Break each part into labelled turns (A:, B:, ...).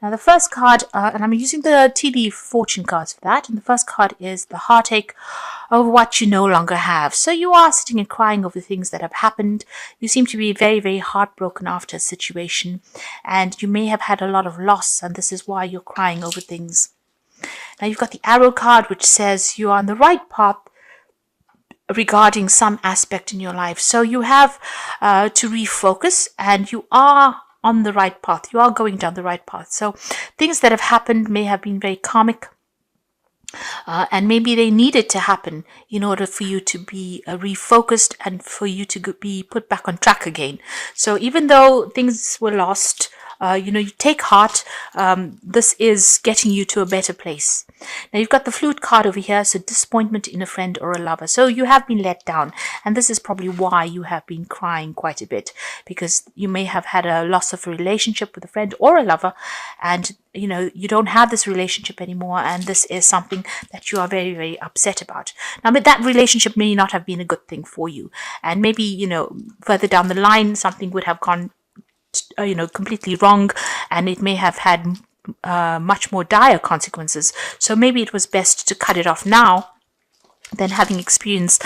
A: Now the first card, and I'm using the tea leaf fortune cards for that, and the first card is the heartache over what you no longer have. So you are sitting and crying over things that have happened. You seem to be very, very heartbroken after a situation, and you may have had a lot of loss, and this is why you're crying over things. Now you've got the arrow card, which says you are on the right path regarding some aspect in your life. So you have to refocus, and you are on the right path. You are going down the right path. So things that have happened may have been very karmic, and maybe they needed to happen in order for you to be refocused and for you to be put back on track again. So even though things were lost, you take heart. This is getting you to a better place. Now you've got the flute card over here, so disappointment in a friend or a lover. So you have been let down, and this is probably why you have been crying quite a bit, because you may have had a loss of a relationship with a friend or a lover, and you don't have this relationship anymore, and this is something that you are very, very upset about. Now, but that relationship may not have been a good thing for you, and maybe further down the line something would have gone completely wrong, and it may have had much more dire consequences. So maybe it was best to cut it off now than having to experience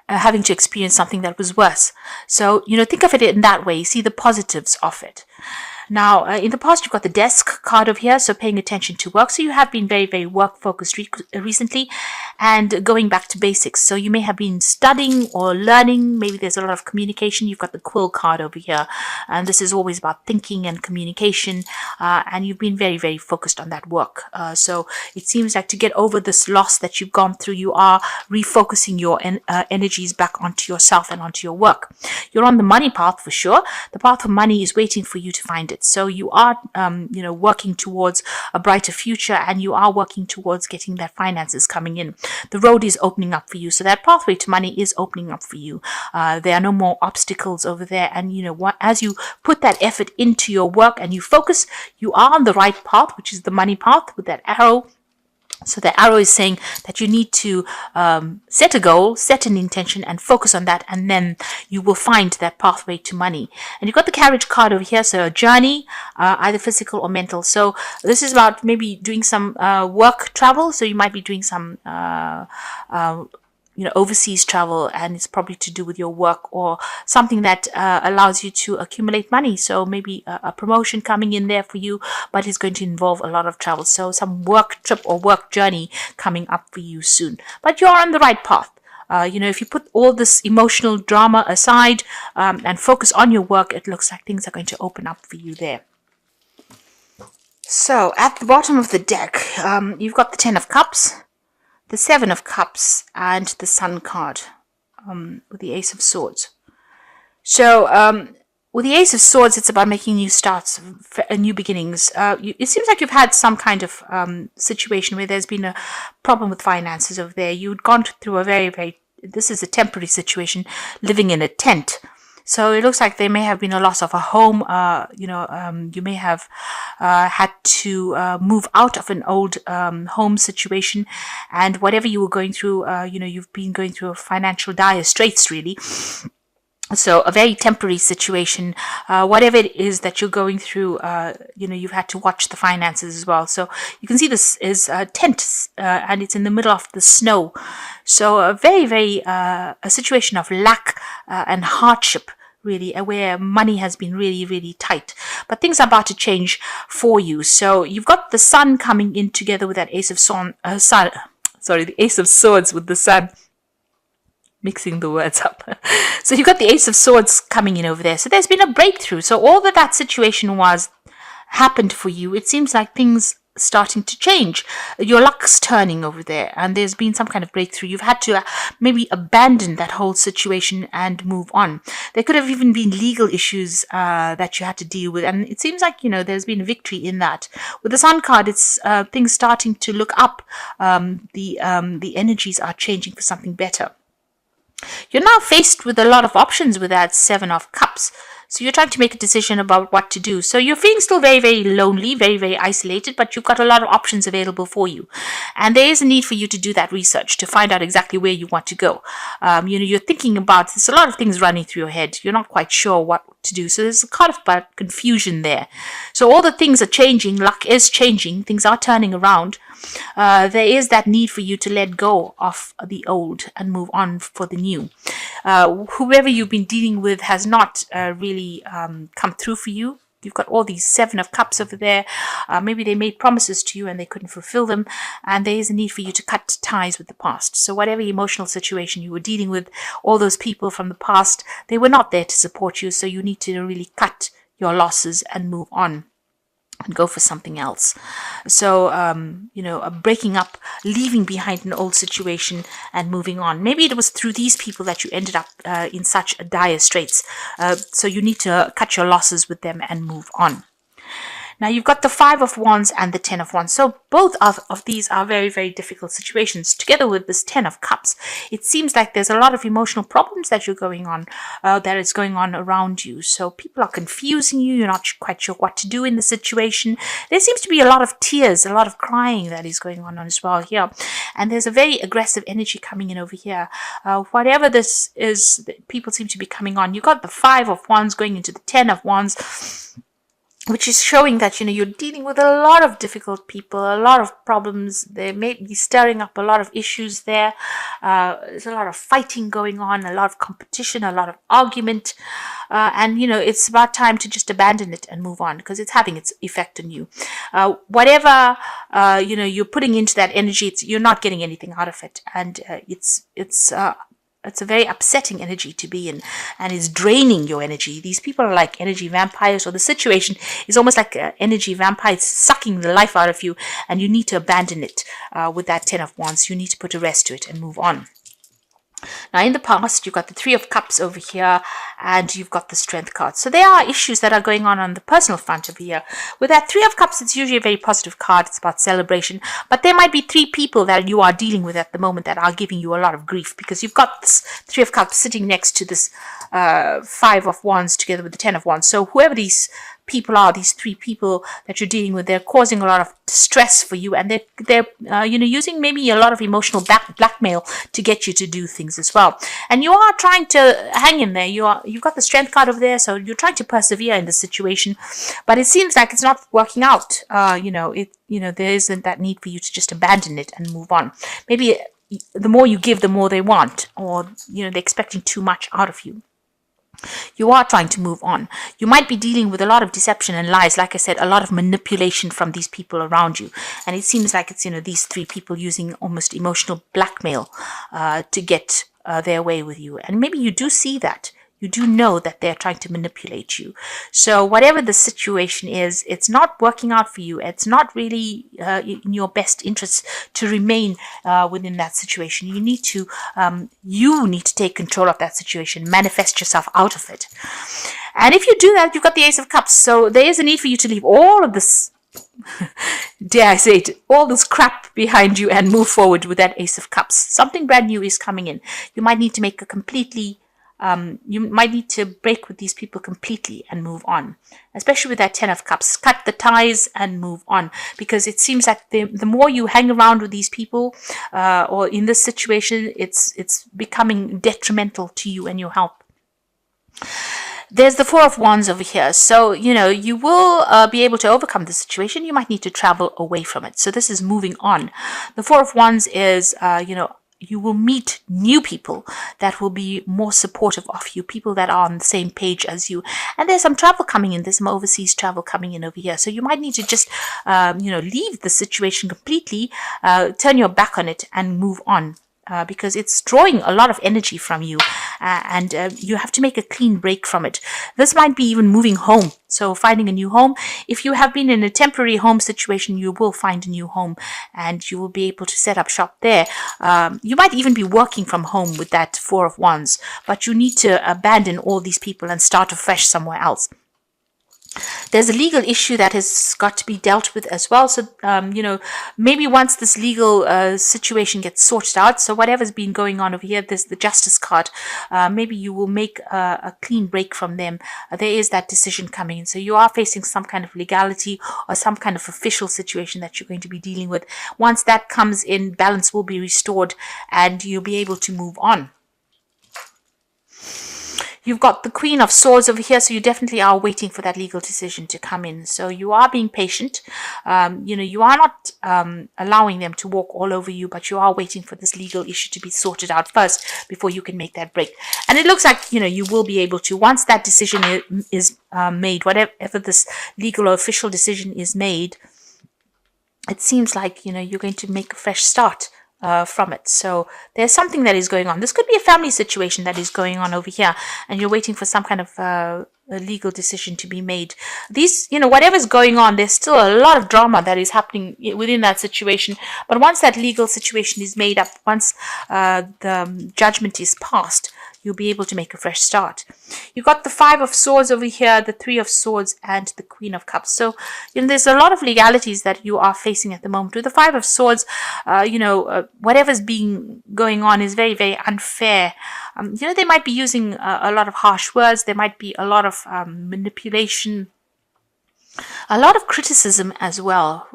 A: something that was worse. So think of it in that way. See the positives of it. Now, in the past, you've got the desk card over here, so paying attention to work. So you have been very, very work-focused recently and going back to basics. So you may have been studying or learning. Maybe there's a lot of communication. You've got the quill card over here, and this is always about thinking and communication, and you've been very, very focused on that work. So it seems like to get over this loss that you've gone through, you are refocusing your energies back onto yourself and onto your work. You're on the money path for sure. The path of money is waiting for you to find it. So you are, working towards a brighter future, and you are working towards getting that finances coming in. The road is opening up for you. So that pathway to money is opening up for you. There are no more obstacles over there. And, as you put that effort into your work and you focus, you are on the right path, which is the money path with that arrow. So the arrow is saying that you need to set a goal, set an intention, and focus on that, and then you will find that pathway to money. And you've got the carriage card over here, so a journey, either physical or mental. So this is about maybe doing some work travel. So you might be doing some overseas travel, and it's probably to do with your work or something that allows you to accumulate money. So maybe a promotion coming in there for you, but it's going to involve a lot of travel. So some work trip or work journey coming up for you soon. But you're on the right path. If you put all this emotional drama aside and focus on your work, it looks like things are going to open up for you there. So at the bottom of the deck, you've got the 10 of Cups, the 7 of Cups, and the Sun card with the Ace of Swords. So with the Ace of Swords, it's about making new starts, new beginnings. It seems like you've had some kind of situation where there's been a problem with finances over there. You'd gone through a very, very, this is a temporary situation, living in a tent. So it looks like there may have been a loss of a home. You may have had to move out of an old home situation, and whatever you were going through, you've been going through a financial dire straits, really. So a very temporary situation, whatever it is that you're going through, you've had to watch the finances as well. So you can see this is a tent, and it's in the middle of the snow. So a very, very, a situation of lack and hardship, really, where money has been really, really tight. But things are about to change for you. So you've got the Sun coming in together with that Ace of the Ace of Swords with the Sun. Mixing the words up. So you've got the Ace of Swords coming in over there. So there's been a breakthrough. So all that situation happened for you. It seems like things starting to change. Your luck's turning over there, and there's been some kind of breakthrough. You've had to maybe abandon that whole situation and move on. There could have even been legal issues that you had to deal with, and it seems like there's been a victory in that. With the Sun card, it's things starting to look up. The energies are changing for something better. You're now faced with a lot of options with that 7 of Cups. So you're trying to make a decision about what to do. So you're feeling still very, very lonely, very, very isolated, but you've got a lot of options available for you. And there is a need for you to do that research to find out exactly where you want to go. You're thinking about, there's a lot of things running through your head. You're not quite sure what to do. So there's a kind of about confusion there. So all the things are changing, luck is changing, things are turning around. There is that need for you to let go of the old and move on for the new. Whoever you've been dealing with has not really come through for you. You've got all these 7 of Cups over there. Maybe they made promises to you and they couldn't fulfill them. And there is a need for you to cut ties with the past. So whatever emotional situation you were dealing with, all those people from the past, they were not there to support you. So you need to really cut your losses and move on and go for something else. So, breaking up, leaving behind an old situation and moving on. Maybe it was through these people that you ended up in such dire straits. So you need to cut your losses with them and move on. Now you've got the 5 of Wands and the 10 of Wands. So both of these are very, very difficult situations. Together with this 10 of Cups, it seems like there's a lot of emotional problems that that is going on around you. So people are confusing you. You're not quite sure what to do in the situation. There seems to be a lot of tears, a lot of crying that is going on as well here. And there's a very aggressive energy coming in over here. Whatever this is, people seem to be coming on. You've got the 5 of Wands going into the 10 of Wands, which is showing that, you're dealing with a lot of difficult people, a lot of problems. They may be stirring up a lot of issues there. There's a lot of fighting going on, a lot of competition, a lot of argument. And it's about time to just abandon it and move on because it's having its effect on you. Whatever, you're putting into that energy, you're not getting anything out of it. And it's a very upsetting energy to be in, and it's draining your energy. These people are like energy vampires, or the situation is almost like an energy vampire. It's sucking the life out of you, and you need to abandon it with that 10 of Wands. You need to put a rest to it and move on. Now, in the past, you've got the 3 of Cups over here, and you've got the Strength card. So there are issues that are going on the personal front over here. With that 3 of Cups, it's usually a very positive card. It's about celebration. But there might be 3 people that you are dealing with at the moment that are giving you a lot of grief, because you've got this 3 of Cups sitting next to this 5 of Wands together with the 10 of Wands. So whoever these people are, these 3 people that you're dealing with, they're causing a lot of stress for you, and they're using maybe a lot of emotional blackmail to get you to do things as well. And you are trying to hang in there. You've got the Strength card over there, so you're trying to persevere in the situation, but it seems like it's not working out. There isn't that need for you to just abandon it and move on. Maybe the more you give, the more they want, or they're expecting too much out of you. You are trying to move on. You might be dealing with a lot of deception and lies. Like I said, a lot of manipulation from these people around you. And it seems like it's, these 3 people using almost emotional blackmail to get their way with you. And maybe you do see that. You do know that they're trying to manipulate you. So whatever the situation is, it's not working out for you. It's not really in your best interest to remain within that situation. You need to take control of that situation, manifest yourself out of it. And if you do that, you've got the Ace of Cups. So there is a need for you to leave all of this, dare I say it, all this crap behind you and move forward with that Ace of Cups. Something brand new is coming in. You might need to make you might need to break with these people completely and move on, especially with that 10 of Cups. Cut the ties and move on, because it seems like the more you hang around with these people or in this situation, it's becoming detrimental to you and your health. There's the 4 of Wands over here. So, you will be able to overcome the situation. You might need to travel away from it. So this is moving on. The 4 of Wands is, you will meet new people that will be more supportive of you, people that are on the same page as you. And there's some travel coming in. There's some overseas travel coming in over here. So you might need to just, leave the situation completely, turn your back on it and move on. Because it's drawing a lot of energy from you, and you have to make a clean break from it. This might be even moving home, so finding a new home. If you have been in a temporary home situation, you will find a new home, and you will be able to set up shop there. You might even be working from home with that 4 of Wands, but you need to abandon all these people and start afresh somewhere else. There's a legal issue that has got to be dealt with as well. So, maybe once this legal situation gets sorted out, so whatever's been going on over here, there's the Justice card. Maybe you will make a clean break from them. There is that decision coming in. So you are facing some kind of legality or some kind of official situation that you're going to be dealing with. Once that comes in, balance will be restored and you'll be able to move on. You've got the Queen of Swords over here, so you definitely are waiting for that legal decision to come in. So you are being patient. You are not allowing them to walk all over you, but you are waiting for this legal issue to be sorted out first before you can make that break. And it looks like, you will be able to, once that decision is made, whatever this legal or official decision is made, it seems like, you're going to make a fresh start from it. So there's something that is going on. This could be a family situation that is going on over here, and you're waiting for some kind of a legal decision to be made. These, whatever's going on, there's still a lot of drama that is happening within that situation. But once that legal situation is made up, once the judgment is passed, you'll be able to make a fresh start. You've got the Five of Swords over here, the Three of Swords, and the Queen of Cups. So, there's a lot of legalities that you are facing at the moment. With the Five of Swords, whatever's going on is very, very unfair. They might be using a lot of harsh words. There might be a lot of manipulation, a lot of criticism as well.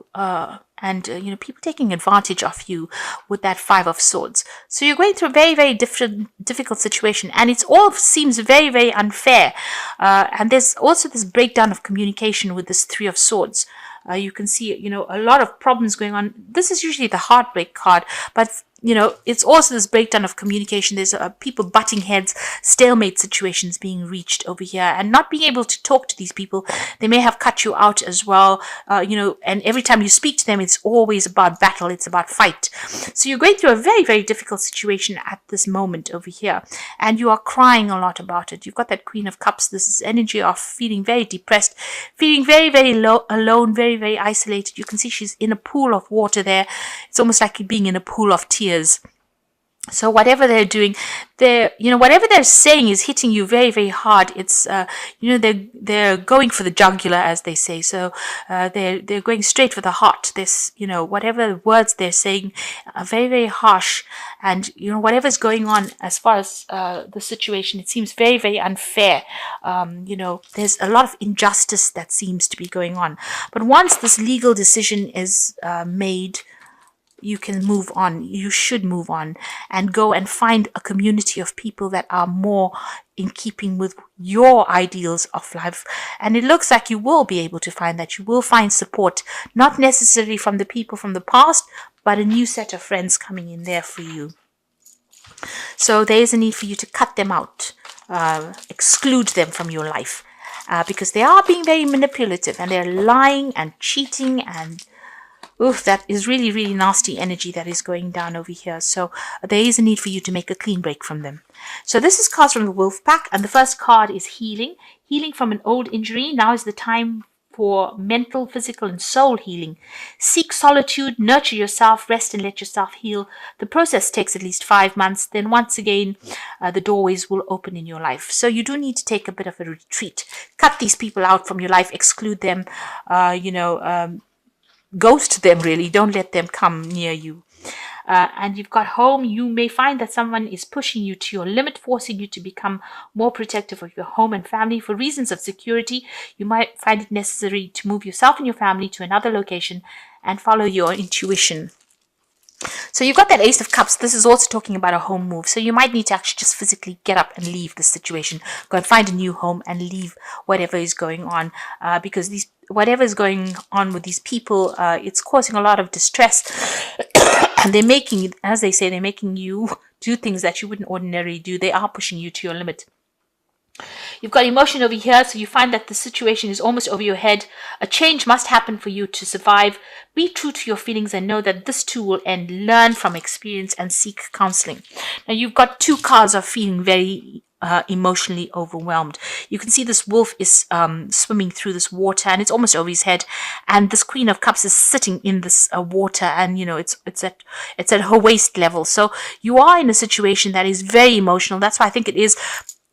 A: And people taking advantage of you with that Five of Swords. So you're going through a very, very difficult situation, and it all seems very, very unfair. And there's also this breakdown of communication with this Three of Swords. You can see, a lot of problems going on. This is usually the heartbreak card, but it's also this breakdown of communication. There's people butting heads, stalemate situations being reached over here, and not being able to talk to these people. They may have cut you out as well, and every time you speak to them, it's always about battle. It's about fight. So you're going through a very, very difficult situation at this moment over here, and you are crying a lot about it. You've got that Queen of Cups. This is energy of feeling very depressed, feeling very, very alone, very, very isolated. You can see she's in a pool of water there. It's almost like being in a pool of tears. So whatever they're doing, whatever they're saying is hitting you very, very hard. It's, they're going for the jugular, as they say. So, they're going straight for the heart. This, whatever words they're saying are very, very harsh. And, whatever's going on as far as, the situation, it seems very, very unfair. There's a lot of injustice that seems to be going on. But once this legal decision is, made, you can move on. You should move on and go and find a community of people that are more in keeping with your ideals of life. And it looks like you will be able to find that. You will find support, not necessarily from the people from the past, but a new set of friends coming in there for you. So there is a need for you to cut them out, exclude them from your life, because they are being very manipulative, and they're lying and cheating, and that is really, really nasty energy that is going down over here. So there is a need for you to make a clean break from them. So this is cards from the Wolf Pack, and the first card is healing. Healing from an old injury. Now is the time for mental, physical, and soul healing. Seek solitude, nurture yourself, rest, and let yourself heal. The process takes at least 5 months. Then once again, the doorways will open in your life. So you do need to take a bit of a retreat. Cut these people out from your life, exclude them, ghost them, really. Don't let them come near you. And you've got home. You may find that someone is pushing you to your limit, forcing you to become more protective of your home and family. For reasons of security, you might find it necessary to move yourself and your family to another location and follow your intuition. So you've got that Ace of Cups. This is also talking about a home move. So you might need to actually just physically get up and leave this situation. Go and find a new home and leave whatever is going on, because whatever is going on with these people, it's causing a lot of distress. And they're making, as they say, they're making you do things that you wouldn't ordinarily do. They are pushing you to your limit. You've got emotion over here, so you find that the situation is almost over your head. A change must happen for you to survive. Be true to your feelings and know that this too will end. Learn from experience and seek counseling. Now you've got two cards of feeling very emotionally overwhelmed. You can see this wolf is swimming through this water, and it's almost over his head. And this Queen of Cups is sitting in this water, and it's at her waist level. So you are in a situation that is very emotional. That's why I think it is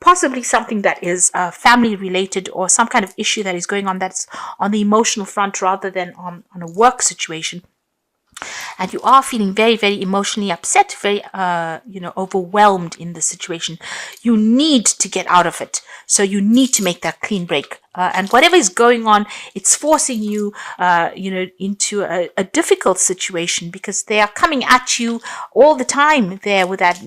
A: possibly something that is family related, or some kind of issue that is going on that's on the emotional front rather than on a work situation. And you are feeling very, very emotionally upset, very, overwhelmed in the situation. You need to get out of it. So you need to make that clean break. And whatever is going on, it's forcing you, into a difficult situation, because they are coming at you all the time there with that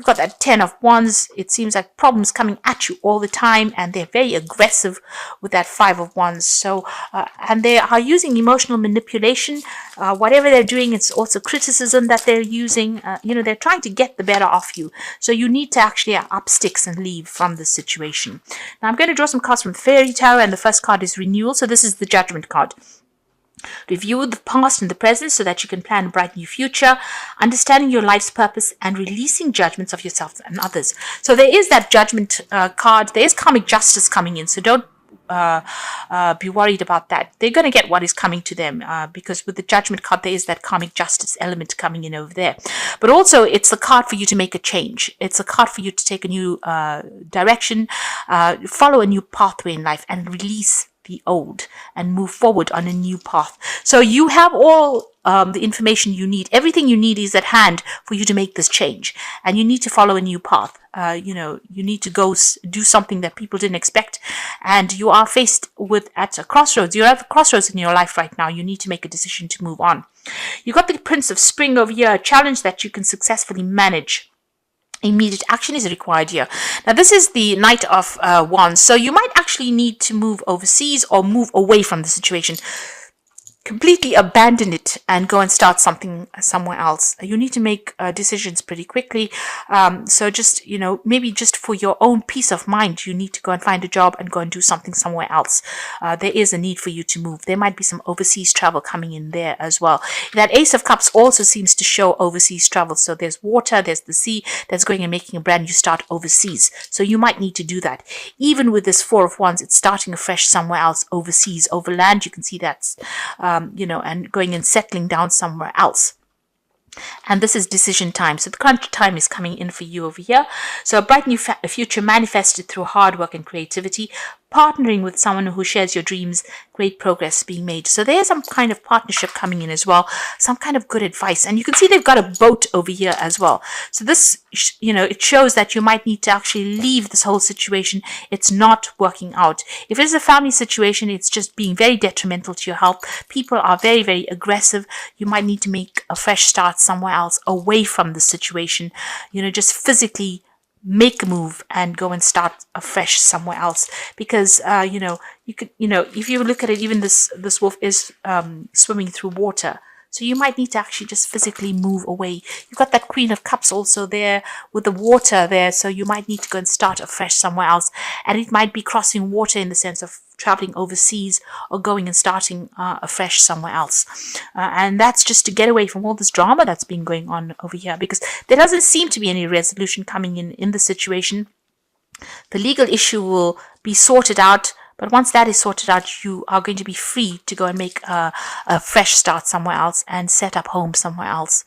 A: You've got that 10 of Wands. It seems like problems coming at you all the time, and they're very aggressive with that 5 of Wands. So, and they are using emotional manipulation. Whatever they're doing, it's also criticism that they're using. They're trying to get the better of you. So you need to actually up sticks and leave from this situation. Now I'm going to draw some cards from Fairy Tarot, and the first card is Renewal. So this is the Judgment card. Review the past and the present so that you can plan a bright new future, understanding your life's purpose, and releasing judgments of yourself and others. So there is that Judgment card. There is karmic justice coming in. So don't be worried about that. They're going to get what is coming to them because with the Judgment card, there is that karmic justice element coming in over there. But also, it's a card for you to make a change. It's a card for you to take a new direction, follow a new pathway in life, and release the old and move forward on a new path. So you have all the information you need. Everything you need is at hand for you to make this change, and you need to follow a new path. You need to go do something that people didn't expect, and you are faced with at a crossroads. You're at a crossroads in your life right now. You need to make a decision to move on. You got the Prince of Spring over here, a challenge that you can successfully manage. Immediate action is required here. Now, this is the Knight of Wands. So you might actually need to move overseas or move away from the situation. Completely abandon it and go and start something somewhere else. You need to make decisions pretty quickly. So just, maybe just for your own peace of mind, you need to go and find a job and go and do something somewhere else. There is a need for you to move. There might be some overseas travel coming in there as well. That Ace of Cups also seems to show overseas travel. So there's water, there's the sea that's going and making a brand new start overseas. So you might need to do that. Even with this 4 of Wands, it's starting afresh somewhere else overseas, over land. You can see that's and going and settling down somewhere else. And this is decision time. So the crunch time is coming in for you over here. So a bright new future manifested through hard work and creativity. Partnering with someone who shares your dreams, great progress being made. So there's some kind of partnership coming in as well, some kind of good advice. And you can see they've got a boat over here as well. So this, it shows that you might need to actually leave this whole situation. It's not working out. If it's a family situation, it's just being very detrimental to your health. People are very, very aggressive. You might need to make a fresh start somewhere else away from the situation, just physically make a move and go and start afresh somewhere else, because you could if you look at it, even this wolf is swimming through water, so you might need to actually just physically move away. You've got that Queen of Cups also there with the water there, so you might need to go and start afresh somewhere else, and it might be crossing water in the sense of traveling overseas or going and starting afresh somewhere else. And that's just to get away from all this drama that's been going on over here, because there doesn't seem to be any resolution coming in the situation. The legal issue will be sorted out, but once that is sorted out, you are going to be free to go and make a fresh start somewhere else and set up home somewhere else.